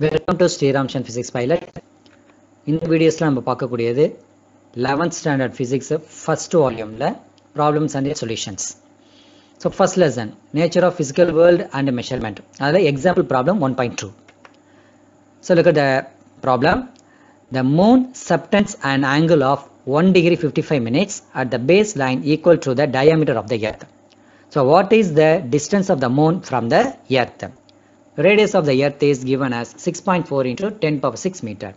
Welcome to Sriramshan Physics Pilot. இந்த வீடியோஸ்ல நம்ம பார்க்கக்கூடியது 11th standard physics first volume ல problems and their solutions. So first lesson, nature of physical world and measurement. அதுல example problem 1.2. So look at the problem. The moon subtends an angle of 1 degree 55 minutes at the baseline equal to the diameter of the earth. So what is the distance of the moon from the earth? Radius of the earth is given as 6.4 into 10 power 6 meter.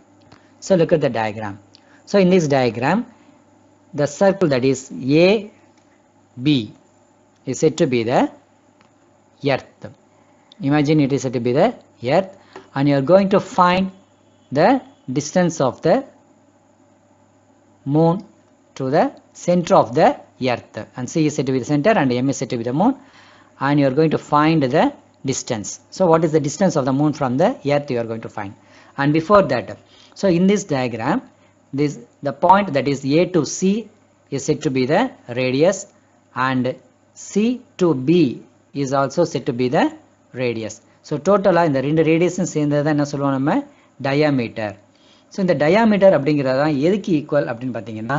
So look at the diagram. So in this diagram, the circle that is AB is said to be the earth. Imagine it is said to be the earth, and you are going to find the distance of the moon to the center of the earth, and C is said to be the center and M is said to be the moon, and you are going to find the distance. So what is the distance of the moon from the earth you are going to find. And before that, so in this diagram, the point that is A to C is said to be the radius, and C to B is also said to be the radius. So total இந்த ரெண்டு ரேடியஸும் சேர்ந்தது என்ன சொல்லுவோம் நம்ம diameter. So இந்த diameter அப்படிங்கிறது தான் எதுக்கு ஈக்குவல் அப்படின்னு பார்த்தீங்கன்னா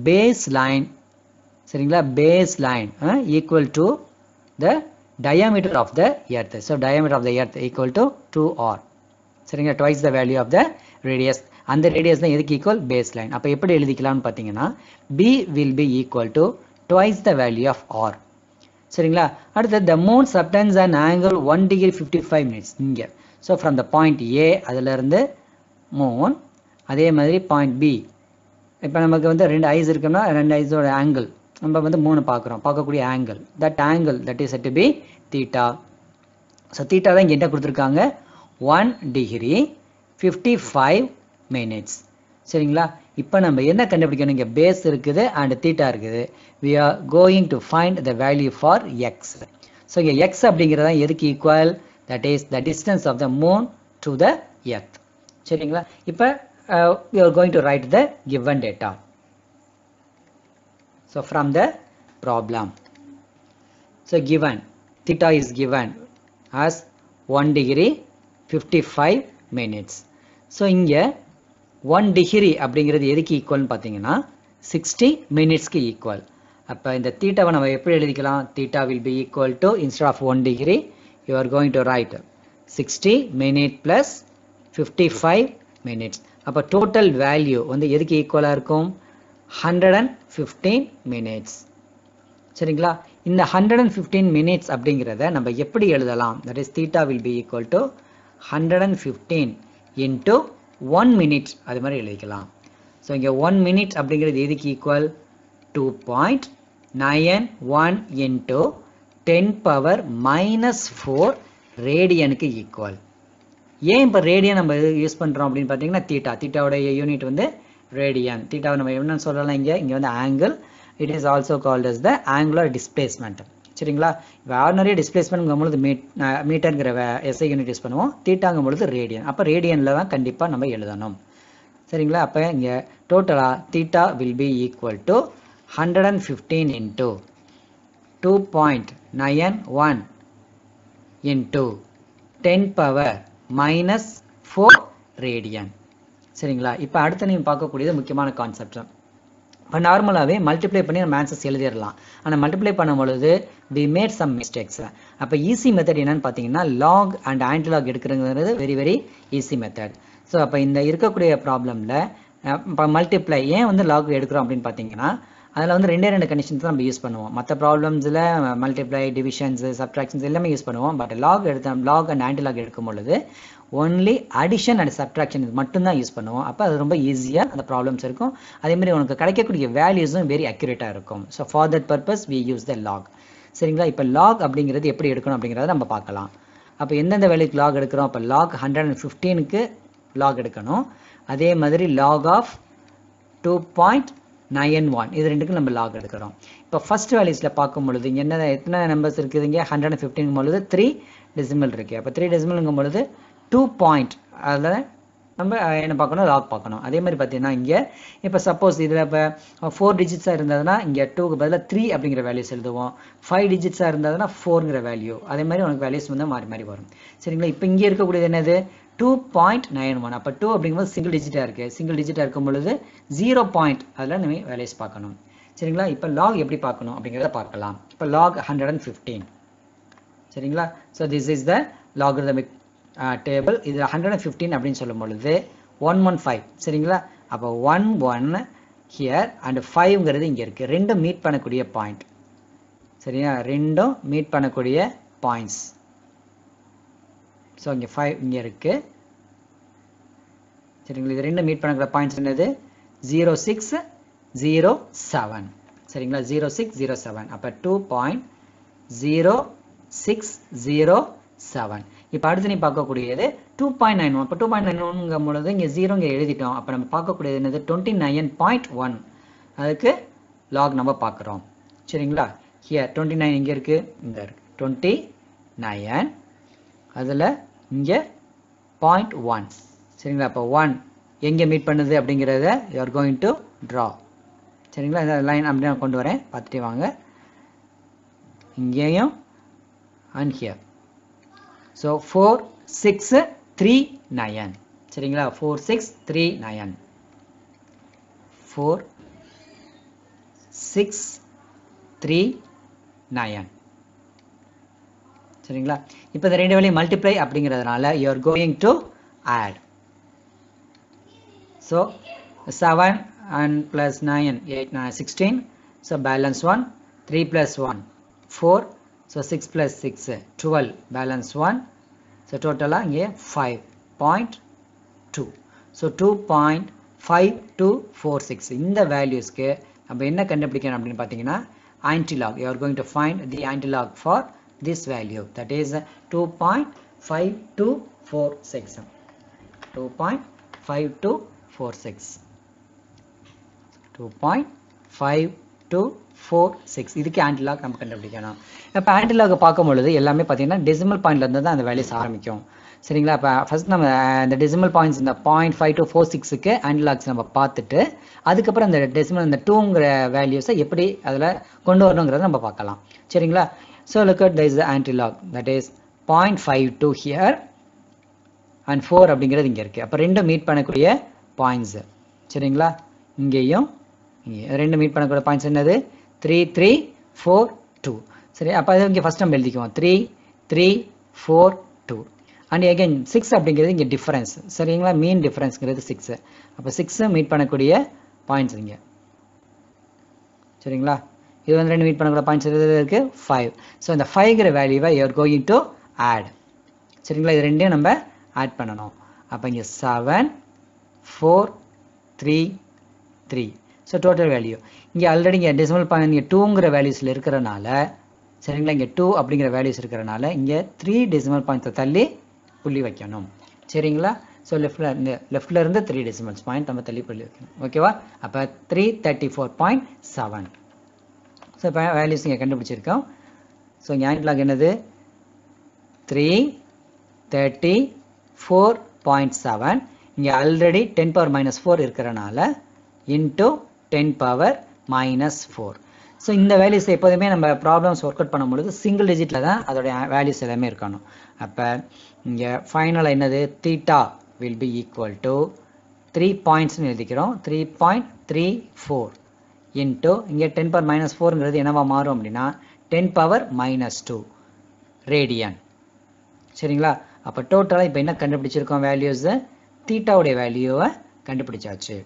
பேஸ் லைன், சரிங்களா, baseline equal to the diameter of the earth. So diameter of the earth equal to 2r, சரிங்களா, twice the value of the radius. அந்த ரேடியஸ் தான் எதுக்கு ஈக்குவல் பேஸ் லைன். அப்போ எப்படி எழுதிக்கலாம்னு பார்த்தீங்கன்னா B will be equal to twice the value of r, சரிங்களா. அடுத்து the moon subtends an angle 1 degree 55 minutes இங்கே. So from the point A அதிலிருந்து moon, அதே மாதிரி point B. இப்போ நமக்கு வந்து ரெண்டு ஐஸ் இருக்குன்னா ரெண்டு ஐஸோட ஆங்கிள் நம்ம வந்து மூணு பார்க்கக்கூடிய angle, that angle that is set to be theta. So theta தான் இங்கே என்ன கொடுத்துருக்காங்க 1 degree 55 minutes, சரிங்களா. இப்போ நம்ம என்ன கண்டுபிடிக்கணும், இங்கே பேஸ் இருக்குது அண்ட் தீட்டா இருக்குது. we are going to find the value for x. So இங்கே x அப்படிங்கிறது எதுக்கு equal, that is the distance of the moon to the earth, சரிங்களா. இப்போ we are going to write the given data. So from the problem, so given theta is given as 1 degree 55 minutes. So இங்கே 1 degree அப்படிங்கிறது எதுக்கு ஈக்குவல்னு பார்த்தீங்கன்னா 60 மினிட்ஸ்க்கு equal. அப்போ இந்த தீட்டாவை நம்ம எப்படி எழுதிக்கலாம், theta will be equal to, instead of 1 degree you are going to write 60 minutes plus 55 minutes. அப்போ total value வந்து எதுக்கு ஈக்குவலாக இருக்கும் 115 minutes, சரிங்களா. இந்த 115 minutes அப்படிங்கிறத நம்ம எப்படி எழுதலாம், that is theta will be equal to 115 into 1 minute, அது மாதிரி எழுதிக்கலாம். ஸோ இங்கே 1 minute அப்படிங்கிறது எதுக்கு ஈக்குவல் 2.91 into 10 power minus 4 ரேடியனுக்கு ஈக்குவல். ஏன் இப்போ ரேடியன் நம்ம யூஸ் பண்ணுறோம் அப்படின்னு பார்த்தீங்கன்னா தீட்டாவோட யூனிட் வந்து ரேடியன். தீட்டாவை நம்ம என்னன்னு சொல்லலாம், இங்கே வந்து angle, it is also called as the angular displacement, சரிங்களா. இப்போ ஆர்டினரி டிஸ்பிளேஸ்மெண்ட்ங்கும் பொழுது மீட்டருங்கிற எஸ்ஐ யூனிட் யூஸ் பண்ணுவோம், தீட்டாங்கும் பொழுது ரேடியன். அப்போ ரேடியனில் தான் கண்டிப்பாக நம்ம எழுதணும், சரிங்களா. அப்போ இங்கே டோட்டலாக theta will be equal to 115 into 2.91 into 10 power minus 4 radian, சரிங்களா. இப்போ அடுத்து நீங்கள் பார்க்கக்கூடியது முக்கியமான கான்செப்ட். இப்போ நார்மலாகவே மல்டிப்ளை பண்ணி நம்ம ஆன்சர்ஸ் எழுதிடலாம், ஆனால் மல்டிப்ளை பண்ணும் பொழுது we made some mistakes. அப்போ ஈஸி மெத்தட் என்னன்னு பார்த்தீங்கன்னா லாக் அண்ட் ஆன்டிலாக் எடுக்கிறதுங்கிறது very very easy method. So அப்போ இந்த இருக்கக்கூடிய ப்ராப்ளமில் இப்போ மல்டிப்ளை ஏன் வந்து லாக் எடுக்கிறோம் அப்படின்னு பார்த்தீங்கன்னா அதில் வந்து ரெண்டு கண்டிஷன்ஸ் தான் நம்ம யூஸ் பண்ணுவோம். மற்ற ப்ராப்ளம்ஸில் மல்டிப்ளை, டிவிஷன்ஸ், சப்ட்ராக்ஷன்ஸ் எல்லாமே யூஸ் பண்ணுவோம். பட் லாக் அண்ட் ஆன்டிலாக் எடுக்கும் பொழுது ஒன்லி அடிஷன் அண்ட் சப்ட்ராக்ஷன் மட்டும்தான் யூஸ் பண்ணுவோம். அப்போ அது ரொம்ப ஈஸியாக அந்த ப்ராப்ளம்ஸ் இருக்கும். அதேமாதிரி உனக்கு கிடைக்கக்கூடிய வேல்யூஸும் வெரி அக்யூரேட்டாக இருக்கும். So for that purpose we use the log, சரிங்களா. இப்போ லாக் அப்படிங்கிறது எப்படி எடுக்கணும் அப்படிங்கிறத நம்ம பார்க்கலாம். அப்போ எந்தெந்த வேல்யூக்கு லாக் எடுக்கிறோம், அப்போ லாக் 115க்கு லாக் எடுக்கணும். அதே மாதிரி லாக் ஆஃப் 2.91 இது ரெண்டுக்கும் நம்ம லாக் எடுக்கிறோம். இப்போ ஃபர்ஸ்ட் வேல்யூஸில் பார்க்கும் பொழுது இங்கே எத்தனை நம்பர்ஸ் இருக்குது, இங்கே 115 பொழுது 3 டெசிமல் இருக்குது. அப்போ 3 டெசிமல்ங்கும் பொழுது 2 பாயிண்ட், அதில் நம்ம என்ன பார்க்கணும், லாக் பார்க்கணும். அதே மாதிரி பார்த்தீங்கன்னா இங்கே இப்போ சப்போஸ் இதில் இப்போ 4 டிஜிட்ஸாக இருந்ததுன்னா இங்கே 2க்கு பதிலாக 3 அப்படிங்கிற வேல்யூஸ் எழுதுவோம். 5 டிஜிட்ஸாக இருந்ததுன்னா 4ங்கிற வேல்யூ. அதே மாதிரி உனக்கு வேல்யூஸ் வந்து மாறி மாறி வரும், சரிங்களா. இப்போ இங்கே இருக்கக்கூடியது என்னது 2.91. அப்போ 2 அப்படிங்கும்போது சிங்கிள் டிஜிட்டாக இருக்குது. சிங்கிள் டிஜிட்டாக இருக்கும் பொழுது 0 பாயிண்ட் அதில் நம்ம வேல்யூஸ் பார்க்கணும். சரிங்களா? இப்போ லாக் எப்படி பார்க்கணும் அப்படிங்கிறத பார்க்கலாம். இப்போ லாக் 115. சரிங்களா? So this is the logarithmic table. இது 115 அப்படின்னு சொல்லும் பொழுது 115. சரிங்களா? அப்போ 11 ஹியர் அண்ட் 5ங்கிறது இங்கே இருக்குது. ரெண்டும் மீட் பண்ணக்கூடிய பாயிண்ட். சரியா? ரெண்டும் மீட் பண்ணக்கூடிய பாயிண்ட்ஸ். ஸோ இங்கே 5 இங்கே இருக்குது. சரிங்களா? இது ரெண்டும் மீட் பண்ணக்கூடிய பாயிண்ட்ஸ் என்னது? 0607. சரிங்களா? 0607. அப்போ 2.0607. இப்போ அடுத்து நீ பார்க்கக்கூடியது 2.91. அப்போ 2.91ங்கும் பொழுது இங்கே 0 இங்கே எழுதிட்டோம். அப்போ நம்ம பார்க்கக்கூடியது என்னது? 29.1. அதுக்கு லாக் நம்ம பார்க்குறோம். சரிங்களா? ஹியர் 29 இங்கே இருக்குது, இங்கே இருக்குது 29. அதில் இங்கே 0.1. சரிங்களா? அப்போ 1 எங்கே மீட் பண்ணுது அப்படிங்கிறத you are going to draw. சரிங்களா? இந்த லைன் அப்படி நான் கொண்டு வரேன், பார்த்துட்டே வாங்க. இங்கேயும் அண்ட் ஹியர். ஸோ 4639. சரிங்களா? 4639. 4639. சரிங்களா? இப்போ இந்த ரெண்டு வேலையும் மல்டிப்ளை அப்படிங்கிறதுனால you are going to add. So 7 and plus 9, 8, 9, 16. So balance 1. 3 plus 1, 4. So 6 plus 6, 12. Balance 1. So total here 5.2. So 2.5246. In the values ke appo enna kandupidikkanum appdinu pathina antilog. You are going to find the antilog for this value, that is 2.5246. 2.5246. 2.5246. இதுக்கு anti-lock நம்ம கண்டுபிடிக்கணும். இப்போ anti-lock பார்க்கும் பொழுது எல்லாமே பார்த்தீங்கன்னா decimal பாயிண்ட்லேருந்து தான் அந்த வேல்யூஸ் ஆரம்பிக்கும். சரிங்களா? இப்போ ஃபர்ஸ்ட் நம்ம இந்த டெசிமல் பாயிண்ட்ஸ் இந்த 0.5246க்கு ஆன்டிலாக்ஸ் நம்ம பார்த்துட்டு அதுக்கப்புறம் அந்த டெசிமல் இந்த 2ங்கிற வேல்யூஸை எப்படி அதில் கொண்டு வரணுங்கிறத நம்ம பார்க்கலாம். சரிங்களா? So look at this anti-lock, that is 0.52 here and 4 அப்படிங்கிறது இங்கே இருக்குது. அப்போ ரெண்டும் மீட் பண்ணக்கூடிய பாயிண்ட்ஸு. சரிங்களா? இங்கேயும் இங்கே ரெண்டு மீட் பண்ணக்கூடிய பாயிண்ட்ஸ் என்னது? 3342. சரி, அப்போ அது இங்கே ஃபஸ்ட் நம்ம எழுதிக்குவோம் 3342. அண்ட் அகைன் 6 அப்படிங்கிறது இங்கே டிஃபரன்ஸ். சரிங்களா? மீன் டிஃபரன்ஸ்ங்கிறது 6. அப்போ 6 மீட் பண்ணக்கூடிய பாயிண்ட்ஸ் இங்கே. சரிங்களா? இது வந்து ரெண்டு மீட் பண்ணக்கூடிய பாயிண்ட்ஸ் எது இருக்குது? 5. ஸோ இந்த 5ங்கிற வேல்யூவை you are going to add. சரிங்களா? இது ரெண்டையும் நம்ம ஆட் பண்ணணும். அப்போ இங்கே 7 4 3 3. ஸோ டோட்டல் வேல்யூ இங்கே ஆல்ரெடி இங்கே டெசிமல் பாயிண்ட் இங்கே 2ங்கிற வேல்யூஸில் இருக்கிறனால, சரிங்களா, இங்கே 2 அப்படிங்கிற வேல்யூஸ் இருக்கிறனால இங்கே 3 டெசிமல் பாயிண்ட்ஸை தள்ளி புள்ளி வைக்கணும். சரிங்களா? ஸோ லெஃப்டில் இருந்து 3 டெசிமல்ஸ் பாயிண்ட் நம்ம தள்ளி புள்ளி வைக்கணும். ஓகேவா? அப்போ 334.7. ஸோ இப்போ வேல்யூஸ் இங்கே கண்டுபிடிச்சிருக்கோம். ஸோ இங்கே ஆன்டிலாக் என்னது? 334.7. இங்கே ஆல்ரெடி 10⁻⁻4 இருக்கிறனால இன்ட்டு 10⁻⁻4. ஸோ இந்த வேல்யூஸ் எப்போதுமே நம்ம ப்ராப்ளம்ஸ் ஒர்க் அவுட் பண்ணும்பொழுது சிங்கிள் டிஜிட்டில் தான் அதோடைய வேல்யூஸ் எல்லாமே இருக்கணும். அப்போ இங்கே ஃபைனலாக என்னது? Theta will be equal to 3 பாயிண்ட்ஸ்னு எழுதிக்கிறோம். 3.34 இன்ட்டு இங்கே 10⁻⁻4ங்கிறது என்னவா மாறும் அப்படின்னா 10⁻⁻2 ரேடியன். சரிங்களா? அப்போ டோட்டலாக இப்போ என்ன கண்டுபிடிச்சிருக்கோம்? வேல்யூஸு தீட்டாவுடைய வேல்யூவை கண்டுபிடிச்சாச்சு.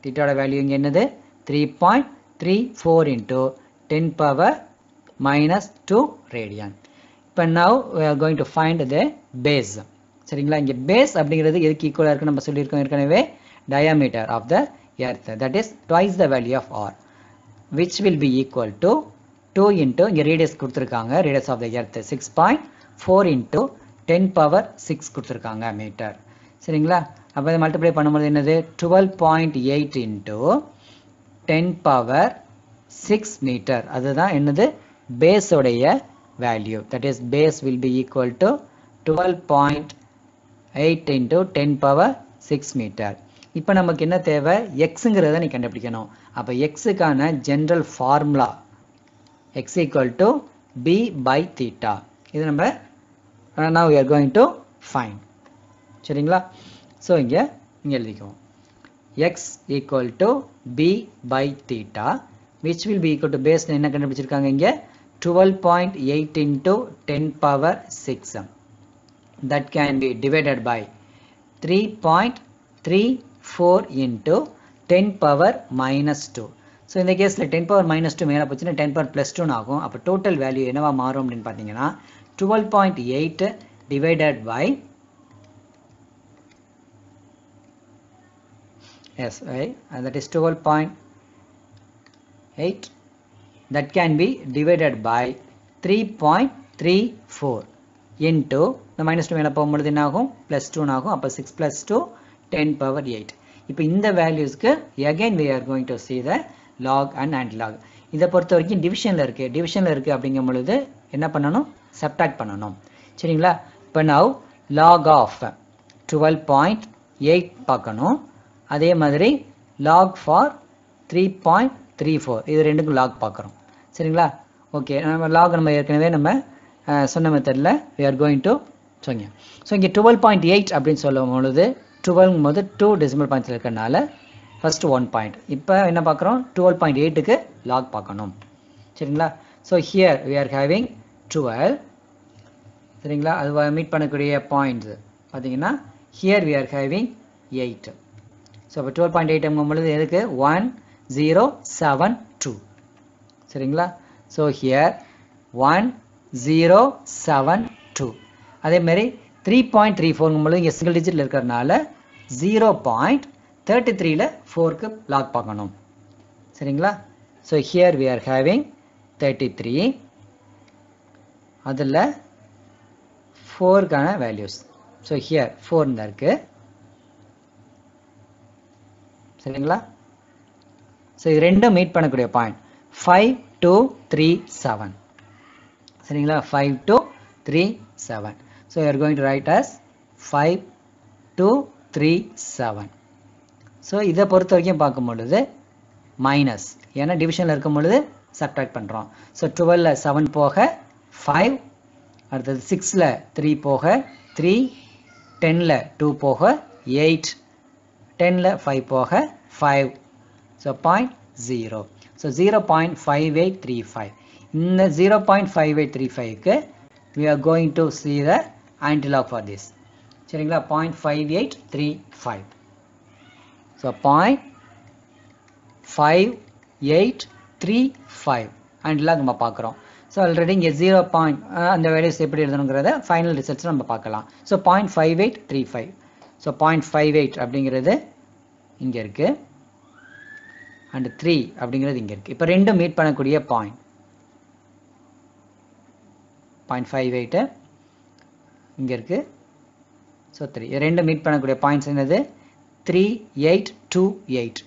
தீட்டாவோட வேல்யூ இங்கே என்னது? 3.34 இன்ட்டு 10⁻⁻2 ரேடியன். இப்போ now we are going to find the base. சரிங்களா? இங்கே பேஸ் அப்படிங்கிறது எதுக்கு ஈக்குவலாக இருக்குன்னு நம்ம சொல்லியிருக்கோம் ஏற்கனவே. diameter of the earth, that is twice the value of r, which will be equal to 2 into இங்கே ரேடியஸ் கொடுத்துருக்காங்க. radius of the earth 6.4 into 10⁻6 கொடுத்துருக்காங்க மீட்டர். சரிங்களா? அப்போ இதை மல்டிப்ளை பண்ணும்போது என்னது? 12.8 into 10⁻6 மீட்டர். அதுதான் என்னது? பேஸோடைய value. That is phase will be equal to 12.8 into 10⁻6 மீட்டர். இப்போ நமக்கு என்ன தேவை? எக்ஸுங்கிறத நீ கண்டுபிடிக்கணும். அப்போ எக்ஸுக்கான general formula x equal to b by theta. இது நம்ம now we are going to find. சரிங்களா? ஸோ இங்கே எழுதிக்குவோம் x equal to b by theta which will be equal to base என்ன கண்டுபிடிச்சிருக்காங்க இங்கே 12.8 into 10 power 6 that can be divided by 3.34 into 10 power minus 2. So இந்த கேஸில் 10 power minus 2 மேலே போச்சுன்னா 10 power plus 2 ஆகும். அப்போ டோட்டல் வேல்யூ என்னவா மாறும் அப்படின்னு பார்த்தீங்கன்னா 12.8 divided by yes right and that is 12.8 that can be divided by 3.34 into the minus 2 மேலே போகும்பொழுது என்ன ஆகும் plus 2 ஆகும். அப்போ 6 plus 2 10 power 8. இப்போ இந்த வேல்யூஸ்க்கு again we are going to see the log and antilog. இதை பொறுத்த வரைக்கும் டிவிஷனில் இருக்குது அப்படிங்கும் பொழுது என்ன பண்ணணும் சப்ட்ராக்ட் பண்ணணும் சரிங்களா? இப்போ now log of 12.8 பார்க்கணும். அதே மாதிரி log for 3.34 இது ரெண்டுக்கும் log பார்க்குறோம் சரிங்களா? ஓகே நம்ம log நம்ம ஏற்கனவே நம்ம சொன்ன மெத்தடில் we are going to சொன்னோம். ஸோ இங்கே 12.8 அப்படின்னு சொல்லும் பொழுது 12 போது 2 டெசிமல் பாயிண்ட்ஸில் இருக்கிறனால ஃபஸ்ட்டு 1 பாயிண்ட். இப்போ என்ன பார்க்குறோம் 12.8க்கு log பார்க்கணும் சரிங்களா? So here we are having 12 சரிங்களா? அது மீட் பண்ணக்கூடிய பாயிண்ட்ஸ் பார்த்தீங்கன்னா here we are having 8. So இப்போ 12.8 பொழுது எதுக்கு 1072 சரிங்களா? So here 1072. அதேமாரி 3.34 பொழுது இங்கே சிங்கிள் டிஜிட்டில் இருக்கிறதுனால 0.33ல் 4க்கு லாக் பார்க்கணும் சரிங்களா? So here we are having 33 அதில் 4க்கான வேல்யூஸ். ஸோ ஹியர் 4 தான் இருக்குது சரிங்களா? ஸோ இது ரெண்டும் மீட் பண்ணக்கூடிய பாயிண்ட் 5237 சரிங்களா? 5237. So you are going to write as 5237. So இதை பொறுத்த வரைக்கும் பார்க்கும் பொழுது மைனஸ் ஏன்னா டிவிஷனில் இருக்கும் பொழுது சப்ட்ராக்ட் பண்ணுறோம். ஸோ 12ல் 7 போக 5 அடுத்தது 6ல் 3 போக 3 10ல் 2 போக 8 10ல் 5 போக 5. ஸோ 0.0. ஸோ 0.5835. இந்த 0.5835க்கு we are going to see the antilog for this சரிங்களா? 0.5835. ஸோ 0.5835 antilog நம்ம பார்க்குறோம். ஸோ ஆல்ரெடி இங்கே 0. அந்த வேல்யூஸ் எப்படி எழுதணுங்கிறத ஃபைனல் ரிசல்ட்ஸ் நம்ம பார்க்கலாம். ஸோ 0.5835. ஸோ 0.58 அப்படிங்கிறது இங்கே இருக்குது அண்ட் 3 அப்படிங்கிறது இங்கே இருக்குது. இப்போ ரெண்டும் மீட் பண்ணக்கூடிய பாயிண்ட் 0.58 இங்கே இருக்குது. ஸோ 3 ரெண்டும் மீட் பண்ணக்கூடிய பாயிண்ட்ஸ் என்னது 3828.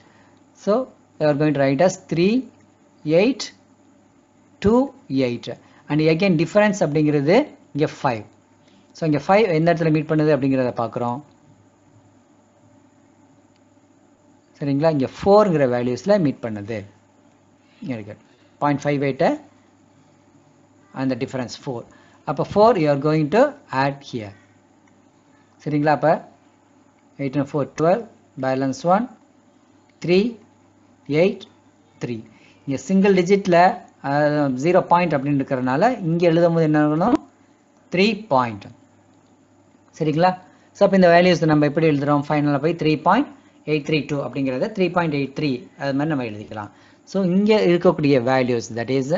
So you are going to write as 3828 and again difference அப்படிங்கிறது இங்கே 5. ஸோ இங்கே 5 எந்த இடத்துல மீட் பண்ணுது அப்படிங்கிறத பார்க்குறோம் சரிங்களா? இங்கே 4ங்கிற வேல்யூஸில் மீட் பண்ணுது இருக்கு 0.58 and the difference 4. அப்போ 4 you are going to add here சரிங்களா? அப்போ 8 and 4 12 balance 1 3 8 3. இங்கே சிங்கிள் டிஜிட்டில் 0 பாயிண்ட் அப்படின்னு இருக்கிறதுனால இங்கே எழுதும் போது என்ன ஆகணும் 3 பாயிண்ட் சரிங்களா? ஸோ அப்போ இந்த வேல்யூஸ் நம்ம எப்படி எழுதுகிறோம் ஃபைனலாக போய் 3.832 அப்படிங்கிறத 3.83 அது மாதிரி நம்ம எழுதிக்கலாம். ஸோ இங்கே இருக்கக்கூடிய values that is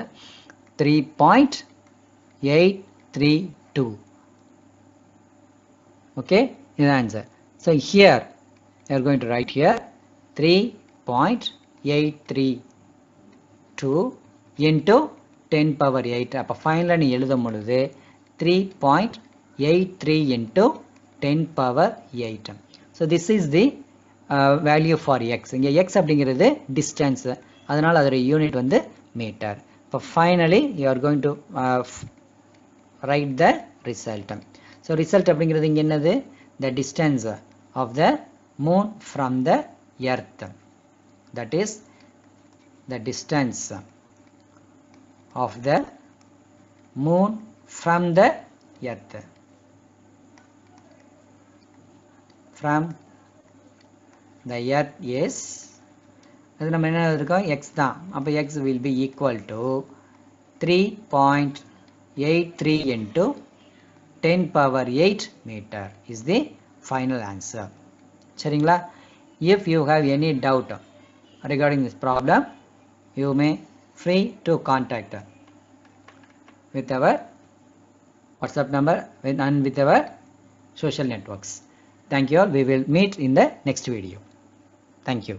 3.832. okay, is the answer. So here you are going to write here 3.832 into 10 power 8. அப்போ ஃபைனலாக நீ எழுதும் பொழுது 3.83 into 10 power 8. So this is the value for x. இங்கே x அப்படிங்கிறது distance, அதனால் அதோட யூனிட் வந்து மீட்டர். இப்போ finally you are going to write the result. So result அப்படிங்கிறது இங்கே என்னது? The distance of the moon from the earth. That is the distance of the moon from the earth. from the earth is, அது நம்ம என்ன இருக்கோம், x தான். அப்போ x will be equal to 3.83 into 10 power 8 meter is the final answer. சரிங்களா? If you have any doubt regarding this problem, you may free to contact with our WhatsApp number and with our social networks. Thank you all. We will meet in the next video. Thank you.